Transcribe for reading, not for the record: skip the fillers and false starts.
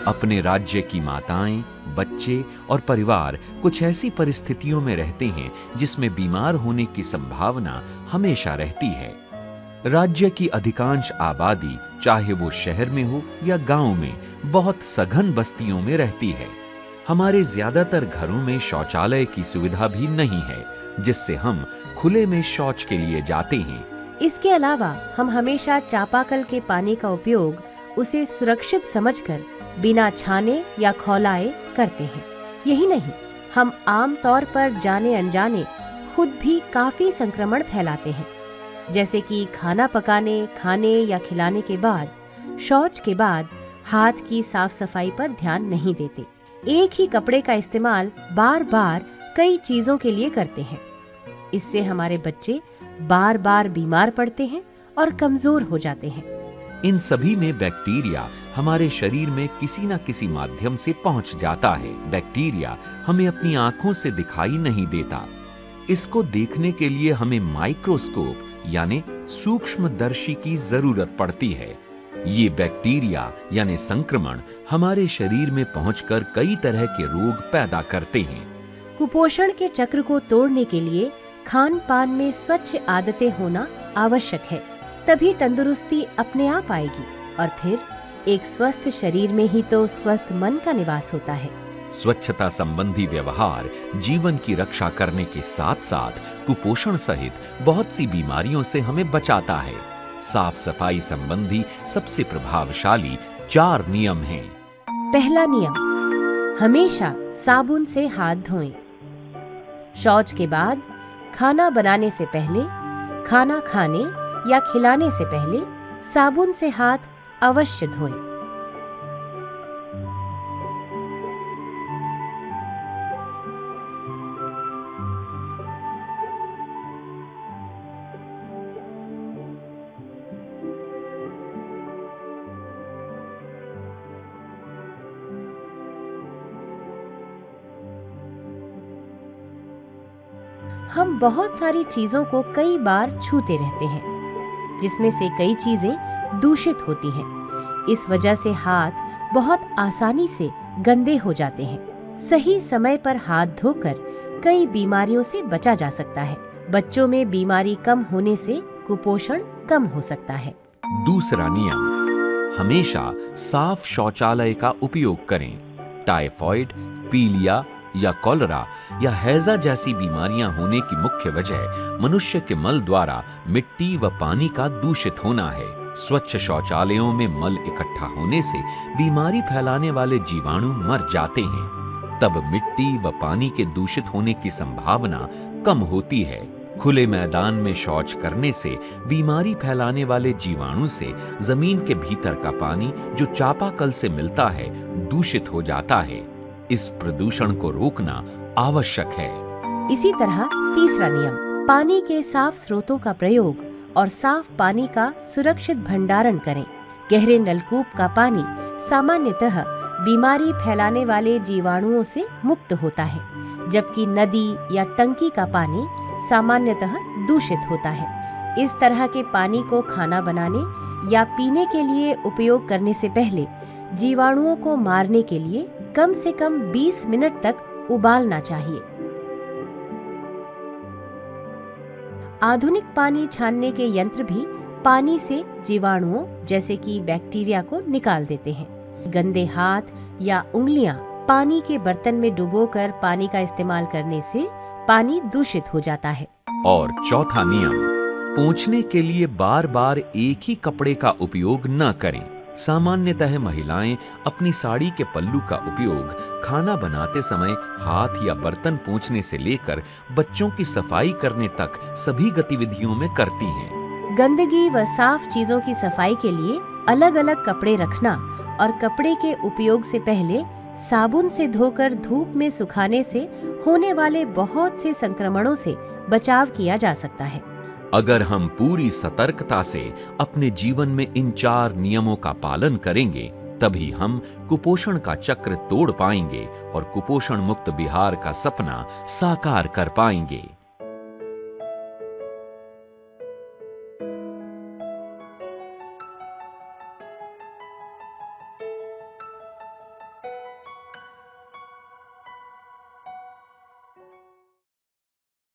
अपने राज्य की माताएं, बच्चे और परिवार कुछ ऐसी परिस्थितियों में रहते हैं जिसमें बीमार होने की संभावना हमेशा रहती है। राज्य की अधिकांश आबादी, चाहे वो शहर में हो या गांव में, बहुत सघन बस्तियों में रहती है। हमारे ज्यादातर घरों में शौचालय की सुविधा भी नहीं है, जिससे हम खुले में शौच के लिए जाते हैं। इसके अलावा हम हमेशा चापाकल के पानी का उपयोग उसे सुरक्षित समझकर बिना छाने या खौलाए करते हैं। यही नहीं, हम आम तौर पर जाने अनजाने खुद भी काफी संक्रमण फैलाते हैं, जैसे कि खाना पकाने, खाने या खिलाने के बाद, शौच के बाद हाथ की साफ सफाई पर ध्यान नहीं देते। एक ही कपड़े का इस्तेमाल बार बार कई चीजों के लिए करते हैं। इससे हमारे बच्चे बार बार बीमार पड़ते हैं और कमजोर हो जाते हैं। इन सभी में बैक्टीरिया हमारे शरीर में किसी न किसी माध्यम से पहुंच जाता है। बैक्टीरिया हमें अपनी आंखों से दिखाई नहीं देता। इसको देखने के लिए हमें माइक्रोस्कोप यानी सूक्ष्मदर्शी की जरूरत पड़ती है। ये बैक्टीरिया यानी संक्रमण हमारे शरीर में पहुंचकर कई तरह के रोग पैदा करते हैं। कुपोषण के चक्र को तोड़ने के लिए खान पान में स्वच्छ आदतें होना आवश्यक है। तभी तंदुरुस्ती अपने आप आएगी और फिर एक स्वस्थ शरीर में ही तो स्वस्थ मन का निवास होता है। स्वच्छता संबंधी व्यवहार जीवन की रक्षा करने के साथ साथ कुपोषण सहित बहुत सी बीमारियों से हमें बचाता है। साफ सफाई संबंधी सबसे प्रभावशाली 4 नियम हैं। पहला नियम, हमेशा साबुन से हाथ धोएं। शौच के बाद, खाना बनाने से पहले, खाना खाने या खिलाने से पहले साबुन से हाथ अवश्य धोएं। हम बहुत सारी चीजों को कई बार छूते रहते हैं, जिसमें से कई चीजें दूषित होती हैं। इस वजह से हाथ बहुत आसानी से गंदे हो जाते हैं। सही समय पर हाथ धोकर कई बीमारियों से बचा जा सकता है। बच्चों में बीमारी कम होने से कुपोषण कम हो सकता है। दूसरा नियम, हमेशा साफ शौचालय का उपयोग करें। टाइफॉइड, पीलिया या कॉलरा या हैजा जैसी बीमारियां होने की मुख्य वजह मनुष्य के मल द्वारा मिट्टी व पानी का दूषित होना है। स्वच्छ शौचालयों में मल इकट्ठा होने से बीमारी फैलाने वाले जीवाणु मर जाते हैं। तब मिट्टी व पानी के दूषित होने की संभावना कम होती है। खुले मैदान में शौच करने से बीमारी फैलाने वाले जीवाणु से जमीन के भीतर का पानी जो चापाकल से मिलता है दूषित हो जाता है। इस प्रदूषण को रोकना आवश्यक है। इसी तरह तीसरा नियम, पानी के साफ स्रोतों का प्रयोग और साफ पानी का सुरक्षित भंडारण करें। गहरे नलकूप का पानी सामान्यतः बीमारी फैलाने वाले जीवाणुओं से मुक्त होता है, जबकि नदी या टंकी का पानी सामान्यतः दूषित होता है। इस तरह के पानी को खाना बनाने या पीने के लिए उपयोग करने से पहले जीवाणुओं को मारने के लिए कम से कम 20 मिनट तक उबालना चाहिए। आधुनिक पानी छानने के यंत्र भी पानी से जीवाणुओं जैसे कि बैक्टीरिया को निकाल देते हैं। गंदे हाथ या उंगलियां पानी के बर्तन में डुबोकर पानी का इस्तेमाल करने से पानी दूषित हो जाता है। और चौथा नियम, पोंछने के लिए बार बार एक ही कपड़े का उपयोग न करें। सामान्यतः महिलाएं अपनी साड़ी के पल्लू का उपयोग खाना बनाते समय हाथ या बर्तन पोंछने से लेकर बच्चों की सफाई करने तक सभी गतिविधियों में करती हैं। गंदगी व साफ चीजों की सफाई के लिए अलग अलग कपड़े रखना और कपड़े के उपयोग से पहले साबुन से धोकर धूप में सुखाने से होने वाले बहुत से संक्रमणों से बचाव किया जा सकता है। अगर हम पूरी सतर्कता से अपने जीवन में इन 4 नियमों का पालन करेंगे, तभी हम कुपोषण का चक्र तोड़ पाएंगे और कुपोषण मुक्त बिहार का सपना साकार कर पाएंगे।